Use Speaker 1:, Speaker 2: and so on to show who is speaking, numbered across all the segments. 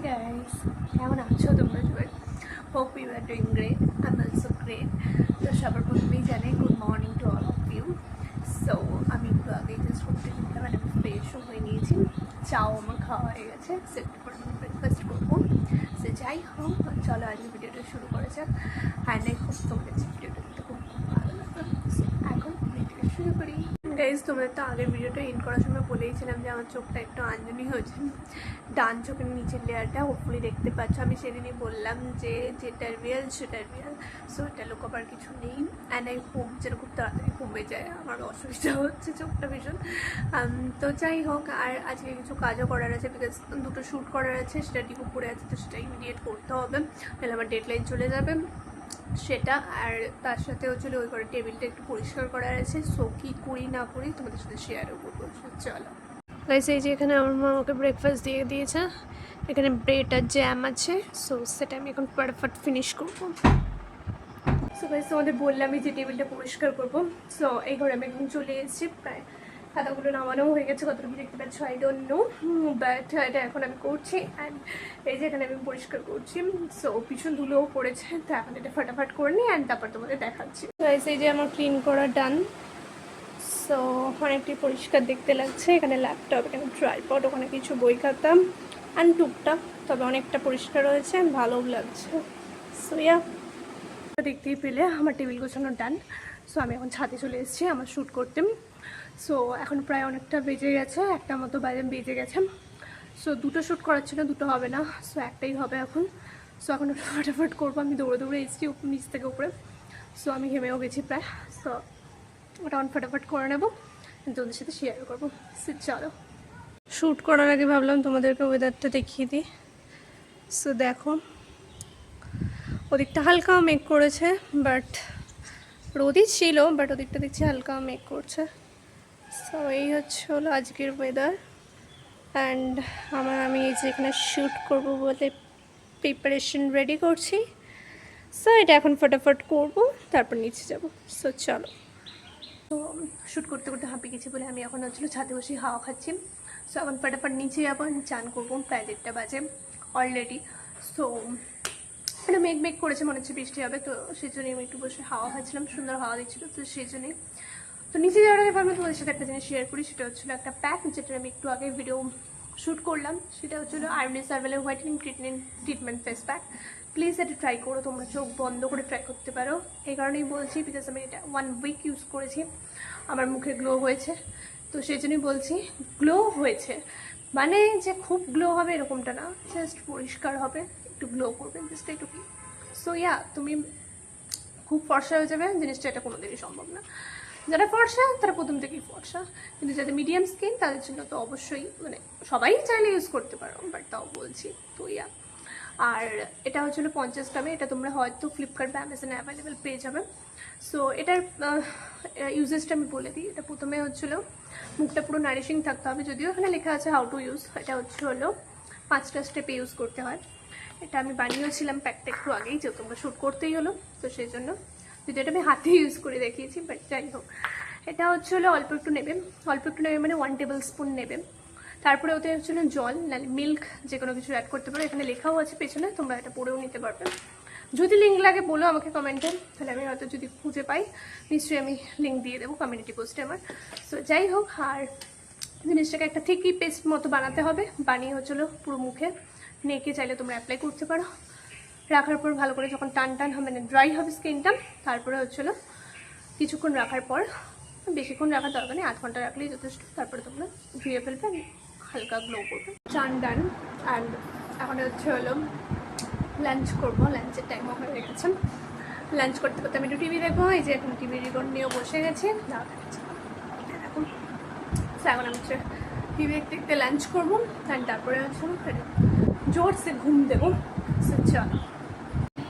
Speaker 1: guys, কেমন আছো তোমরা সবাই? Hope you are doing great, I am also great. তো সবার প্রথমেই জানাই good morning to all of you. So আমি একটু আগে জাস্ট করতে গেছিলাম, মানে আমি ফ্রেশও হয়ে নিয়েছি, চাও আমার খাওয়া হয়ে গেছে, সেটা পর আমি ব্রেকফাস্ট করবো। সে যাই হোক, চলো আজকে ভিডিওটা শুরু করা যাক। অ্যান্ড আই হোপ তোমাদের ভিডিওটা দেখতে খুব ভালো লাগবে। এখন ভিডিওটা শুরু করি। গাইজ, তোমাদের তো আগের ভিডিওটা এন্ড করার সময় বলেইছিলাম যে আমার চোখটা একটু আঞ্জনি হয়েছে, ডান চোখের নিচের লেয়ারটা হোপফুলি দেখতে পাচ্ছ। আমি সেদিনই বললাম যে যেটা রিয়েল সেটা রিয়েল, সো এটা লুকোবার কিছু নেই। অ্যান্ড আই হোপ যেটা খুব তাড়াতাড়ি কমে যায়, আমার অসুবিধা হচ্ছে চোখটা ভীষণ। তো যাই হোক, আর আজকে কিছু কাজও করার আছে, বিকজ দুটো শ্যুট করার আছে, সেটা ডিপো পড়ে আছে, তো সেটা ইমিডিয়েট করতে হবে, তাহলে আমার ডেডলাইন চলে যাবে সেটা। আর তার সাথে হচ্ছে ওই ঘরে টেবিলটা একটু পরিষ্কার করার আছে, সো কী করি না করি তোমাদের সাথে শেয়ারও করবো। চলো গাইস, এই যে এখানে আমার মা আমাকে ব্রেকফাস্ট দিয়ে দিয়েছে, এখানে ব্রেড আর জ্যাম আছে, সো সেটা আমি এখন ফটাফট ফিনিশ করবো। সো গাইস, তোমাদের বললামই যে টেবিলটা পরিষ্কার করবো। সো এই ঘরে আমি এখন চলে এসেছি, প্রায় খাতাগুলো নামানো হয়ে গেছে, কতটুকু দেখতে পাচ্ছ আই ডোন্ট নো, বাট এটা এখন আমি করছি। অ্যান্ড এই যে এখানে আমি পরিষ্কার করছি, সো পিছন ধুলোও পড়েছে, তো এখন এটা ফটাফট করে নিই অ্যান্ড তারপর তোমাদের দেখাচ্ছি। গাইস, এই যে আমার ক্লিন করা ডান, সো অনেকটাই পরিষ্কার দেখতে লাগছে। এখানে ল্যাপটপ, এখানে ট্রাইপড, ওখানে কিছু বই খাতা অ্যান্ড টুকটাক, তবে অনেকটা পরিষ্কার হয়েছে, ভালোও লাগছে। সো ইয়া, দেখতেই পেলে আমার টেবিল গোছানো ডান। সো আমি এখন ছাদে চলে এসেছি আমার শ্যুট করতে। সো এখন প্রায় অনেকটা বেজে গেছে, একটা মতো বেজে গেছে। সো দুটো শ্যুট করার ছিল, দুটো হবে না, সো একটাই হবে এখন। সো এখন ওটা ফটাফট করবো। আমি দৌড়ে দৌড়ে এসেছি নিচ থেকে উপরে, সো আমি ঘেমেও গেছি প্রায়। সো ওটা অন ফটাফট করে নেবো, তোমাদের সাথে শেয়ার করবো। চলো, শ্যুট করার আগে ভাবলাম তোমাদেরকে ওয়েদারটা দেখিয়ে দিই। সো দেখো, ওদিকটা হালকা মেঘ করেছে, বাট রোদই ছিল, বাট ওদিকটা দেখছি হালকা মেঘ করছে। সো এই হলো আজকের ওয়েদার। অ্যান্ড আমি এই যে এখানে শ্যুট করবো বলে প্রিপারেশন রেডি করছি। সো এটা এখন ফটাফট করবো, তারপর নিচে যাবো। সো চলো। তো শ্যুট করতে করতে হাঁপিয়ে গেছি বলে আমি এখন ছাদে বসে হাওয়া খাচ্ছি। সো এখন ফটাফট নিচে যাবো, চান করবো, প্রায় 1:30 বাজে অলরেডি। সো এটা মেঘ করেছে, মনে হচ্ছে বৃষ্টি হবে, তো সেই জন্যই আমি একটু বসে হাওয়া খাচ্ছিলাম, সুন্দর হাওয়া দিচ্ছিলো, তো সেই জন্যই। তো নিচে যাওয়ার আগে ভাবলাম তোমাদের সাথে একটা জিনিস শেয়ার করি, সেটা হচ্ছিলো একটা প্যাক, যেটা আমি একটু আগে ভিডিও শ্যুট করলাম। সেটা হচ্ছিলো আর্নি সার্ভেলের whitening treatment face pack. Please এটা ট্রাই করো, তোমরা চোখ বন্ধ করে ট্রাই করতে পারো। এই কারণেই বলছি, বিকজ আমি এটা 1 উইক ইউজ করেছি, আমার মুখে গ্লো হয়েছে, তো সেই জন্যই বলছি। গ্লো হয়েছে মানে যে খুব গ্লো হবে এরকমটা না, জাস্ট পরিষ্কার হবে, একটু গ্লো করবে, জাস্ট একটু কি। সো ইয়া, তুমি খুব ফর্সা হয়ে যাবে জিনিসটা, এটা কোনোদিনই সম্ভব না। যারা ফর্সা তারা প্রথম থেকেই ফর্সা, কিন্তু যাদের মিডিয়াম স্কিন তাদের জন্য তো অবশ্যই, মানে সবাই চাইলে ইউজ করতে পারো, বাট তাও বলছি। তো ইয়া, আর এটা হচ্ছিলো 50 গ্রামে, এটা তোমরা হয়তো ফ্লিপকার্ট বা অ্যামাজনে অ্যাভেলেবেল পেয়ে যাবে। সো এটার ইউজেসটা আমি বলে দিই। এটা প্রথমে হচ্ছিলো মুখটা পুরো নারিশিং থাকতে হবে, যদিও এখানে লেখা আছে হাউ টু ইউজ। এটা হলো 5টা স্টেপে ইউজ করতে হয়। এটা আমি বানিয়েছিলাম প্যাকটা একটু আগেই, যেহেতু তোমরা শ্যুট করতেই হলো, তো সেই জন্য, যদি এটা আমি হাতে ইউজ করে দেখিয়েছি, বাট যাই হোক। এটা হলো অল্প একটু নেবে মানে 1 টেবিল স্পুন নেবে। তারপরে ওতে হচ্ছিলো জল, নাহলে মিল্ক, যে কোনো কিছু অ্যাড করতে পারো। এখানে লেখাও আছে পেছনে, তোমরা এটা পড়েও নিতে পারবে। যদি লিঙ্ক লাগে বলো আমাকে কমেন্টে, তাহলে আমি হয়তো যদি খুঁজে পাই নিশ্চয়ই আমি লিঙ্ক দিয়ে দেবো কমিউনিটি পোস্টে আমার। সো যাই হোক, আর জিনিসটাকে একটা থিকি পেস্ট মতো বানাতে হবে, বানিয়ে হচ্ছিলো পুরো মুখে নেকে চাইলে তোমরা অ্যাপ্লাই করতে পারো। রাখার পর ভালো করে যখন টান হবে, মানে ড্রাই হবে স্কিনটা, তারপরে হচ্ছিলো কিছুক্ষণ রাখার পর, বেশিক্ষণ রাখার দরকার নেই, 8 ঘন্টা রাখলেই যথেষ্ট। তারপরে তোমরা ধুয়ে ফেলবে, হালকা গ্লো করবে। চান ডান। অ্যান্ড এখন হলো লাঞ্চ করবো, লাঞ্চের টাইমও হয়ে গেছে। লাঞ্চ করতে করতে আমি একটু টিভি দেখবো। এই যে এখন টিভি রিমোট নিয়েও বসে গেছি, এখন এখন আমি টিভি দেখতে দেখতে লাঞ্চ করবো, অ্যান্ড তারপরে জোরসে ঘুম দেবো। চলো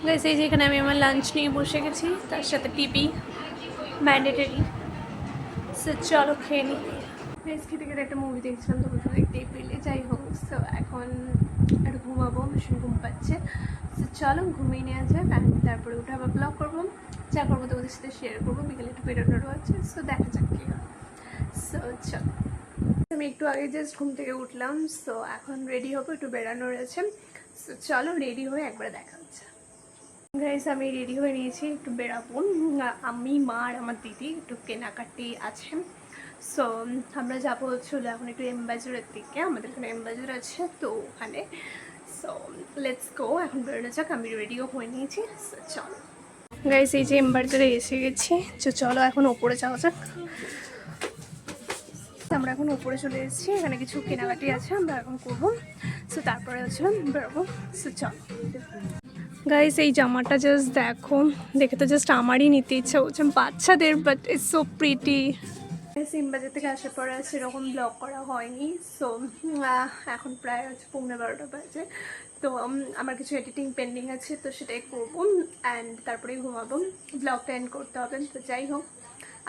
Speaker 1: গাইস, এই যে এখানে আমি আমার লাঞ্চ নিয়ে বসে গেছি, তার সাথে টিভি ম্যান্ডেটারি। চলো খেয়ে নিই। খেতে খেতে একটা মুভি দেখছিলাম, তখন তো দেখতেই পেলে। যাই হোক, সো এখন একটু ঘুমাবো, ভীষণ ঘুম পাচ্ছে। সো চলো ঘুমিয়ে নেওয়া যাক, আর তারপরে উঠে আবার ব্লগ করবো, যা করবো তোমাদের সাথে শেয়ার করবো। বিকেলে একটু বেরোনোরও আছে, সো দেখা যাক কী হয়। সো চলো। আমি একটু আগে জাস্ট ঘুম থেকে উঠলাম, সো এখন রেডি হবো, একটু বেড়ানো রয়েছে। সো চলো রেডি হয়ে একবার দেখা হচ্ছে। গাইস আমি রেডি হয়ে নিয়েছি, একটু বেরাবো। আমি, মা আর আমার দিদি একটু কেনাকাটি আছে। সো আমরা যাবো হচ্ছিল এখন একটু এমবাজারের দিকে, আমাদের এখানে এমবাজার আছে তো ওখানে। সো লেটস গো, এখন বেরোনো যাক। আমি রেডিও হয়ে নিয়েছি, সো চলো। গাইস এই যে এমবাজারে এসে গেছি, তো চলো এখন ওপরে যাওয়া যাক। আমরা এখন উপরে চলে এসেছি, এখানে কিছু কেনাকাটি আছে আমরা এখন করবো। সো তারপরে হচ্ছিলাম বেরোবো, সো চলো। গাইস এই জামাটা জাস্ট দেখো, দেখে তো জাস্ট আমারই নিতে ইচ্ছা হচ্ছে, বাচ্চাদের, বাট ইটস সো প্রিটি। সিমবাজার থেকে আসার পরে সেরকম ব্লগ করা হয়নি। সো এখন প্রায় হচ্ছে 11:30 বাজে। তো আমার কিছু এডিটিং পেন্ডিং আছে, তো সেটাই করবো অ্যান্ড তারপরেই ঘুমাবো। ব্লগটা এন্ড করতে হবে। তো যাই হোক,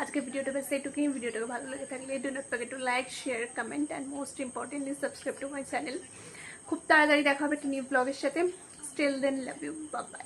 Speaker 1: আজকে ভিডিওটা বেশ এইটুকুই। ভিডিওটাকে ভালো লেগে থাকলে do not forget to like, share, comment and most importantly subscribe to my channel. খুব তাড়াতাড়ি দেখা হবে একটা নিউ ব্লগের সাথে। Still then love you, bye by.